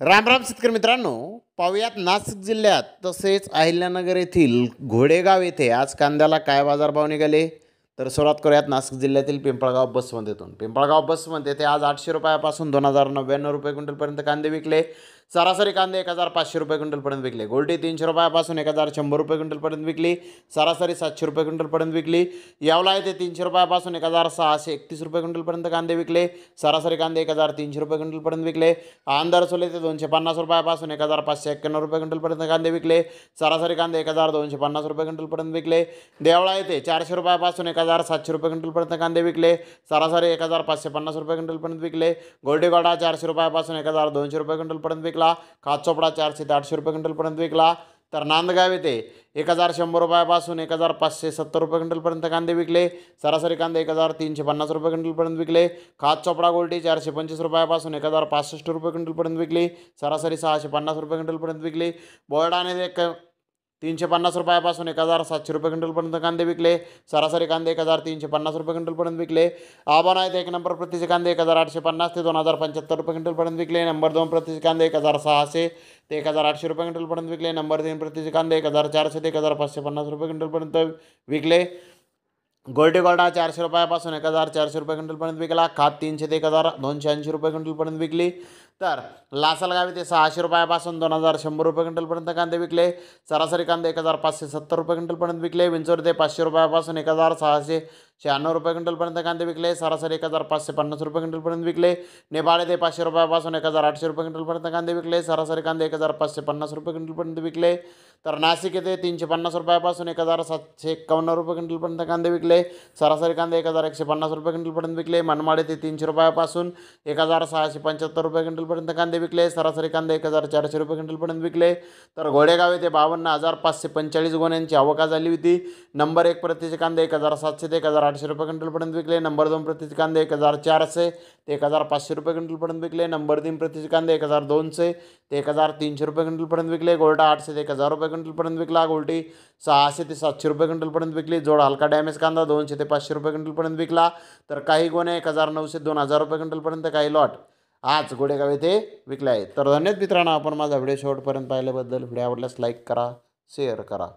राम राम शेतकरी मित्रांनो, पाहुयात नाशिक जिल्ह्यात तसेच अहिल्यानगर येथील घोडेगाव येथे आज कांद्याला काय बाजारभाव निघाले तर सुरुवात करूयात नाशिक जिल्ह्यातील पिंपळगाव बसमध्येतून. पिंपळगाव बसमध्ये ते आज 800 रुपयापासून 2099 रुपये क्विंटलपर्यंत कांदे विकले. सरासरी कांदे 1500 रुपये क्विंटलपर्यंत विकले. गोल्टी 300 रुपयापासून 1100 रुपये क्विंटलपर्यंत विकली. सरासरी 700 रुपये क्विंटलपर्यंत विकली. यावला येथे 300 रुपयापासून 1631 रुपये क्विंटलपर्यंत कांदे विकले. सरासरी कांदे 1300 रुपये क्विंटलपर्यंत विकले. आंधरसोले ते 250 रुपयापासून 1591 रुपये क्विंटलपर्यंत कांदे विकले. सरासरी कांदे 1250 रुपये क्विंटलपर्यंत विकले. देवळा येथे 400 रुपयापासून 1700 रुपये क्विंटलपर्यंत कांदे विकले. सरासरी 1550 रुपये क्विंटलपर्यंत विकले. गोल्डेगोडा 400 रुपयापासून 1200 रुपये क्विंटलपर्यंत विकला. काचोपडा 400 ते 800 रुपये क्विंटलपर्यंत विकला. तर नांदगाव येथे 1100 रुपयापासून 1570 रुपये क्विंटलपर्यंत कांदे विकले. सरासरी कांदे 1350 रुपये क्विंटलपर्यंत विकले. काचोपडा गोल्टी 425 रुपयापासून 1065 रुपये क्विंटलपर्यंत विकली. सरासरी 650 रुपये क्विंटलपर्यंत विकली. बोर्डाने 350 रुपयापासून 1700 रुपये क्विंटलपर्यंत कांदे विकले. सरासरी कांदे 1350 रुपये क्विंटलपर्यंत विकले. आबाना येथे 1 नंबर प्रतीचे कांदे 1850 ते 2075 रुपये क्विंटलपर्यंत विकले. नंबर 2 प्रतीचे कांदे 1600 ते 1800 रुपये क्विंटलपर्यंत विकले. नंबर 3 प्रतीचे कांदे 1400 ते 1550 रुपये क्विंटलपर्यंत विकले. गोल्डेगोल्डा 400 रुपयापासून 1400 रुपये क्विंटलपर्यंत विकला. खात 300 ते 1280 रुपये क्विंटलपर्यंत विकली. तर लासलगाव येथे 600 रुपयापासून 2100 रुपये क्विंटलपर्यंत कांदे विकले. सरासरी कांदे 1570 रुपये क्विंटलपर्यंत विकले. विंचोर येथे 500 रुपयापासून 1696 रुपये क्विंटलपर्यंत कांदे विकले. सरासरी 1550 रुपये क्विंटलपर्यंत विकले. नेपाळ येथे 500 रुपयापासून 1800 रुपये क्विंटलपर्यंत कांदे विकले. सरासरी कांदे 1550 रुपये क्विंटलपर्यंत विकले. तर नाशिक येथे 350 रुपयापासून 1751 रुपये क्विंटलपर्यंत कांदे विकले. सरासरी कांदे 1150 रुपये क्विंटलपर्यंत विकले. मनमाड येथे 300 रुपयापासून 1675 रुपये क्विंटलपर्यंत कांदे विकले. सरासरी कांदे 1400 रुपये क्विंटलपर्यंत विकले. तर घोडेगाव येथे 52,545 गोण्यांची आवक झाली होती. नंबर 1 प्रतीचे कांदे 1700 ते 1800 रुपये क्विंटलपर्यंत विकले. नंबर 2 प्रतीचे कांदे 1400 ते 1500 रुपये क्विंटलपर्यंत विकले. नंबर 3 प्रतीचे कांदे 1200 ते 1300 रुपये क्विंटलपर्यंत विकले. गोल्टा 800 ते 1000 रुपये क्विंटलपर्यंत विकला. गोल्टी 600 ते 700 रुपये क्विंटलपर्यंत विकली. जोड हलका डॅमेज कांदा 200 ते 500 रुपये क्विंटलपर्यंत विकला. तर काही गोणे 1900 ते 2000 रुपये क्विंटलपर्यंत काही लॉट आज घोडेगाव येथे विकले आहेत. तर धन्यवाद मित्रांनो, आपण माझा व्हिडिओ शेवटपर्यंत पाहिल्याबद्दल. व्हिडिओ आवडल्यास लाईक करा, शेअर करा.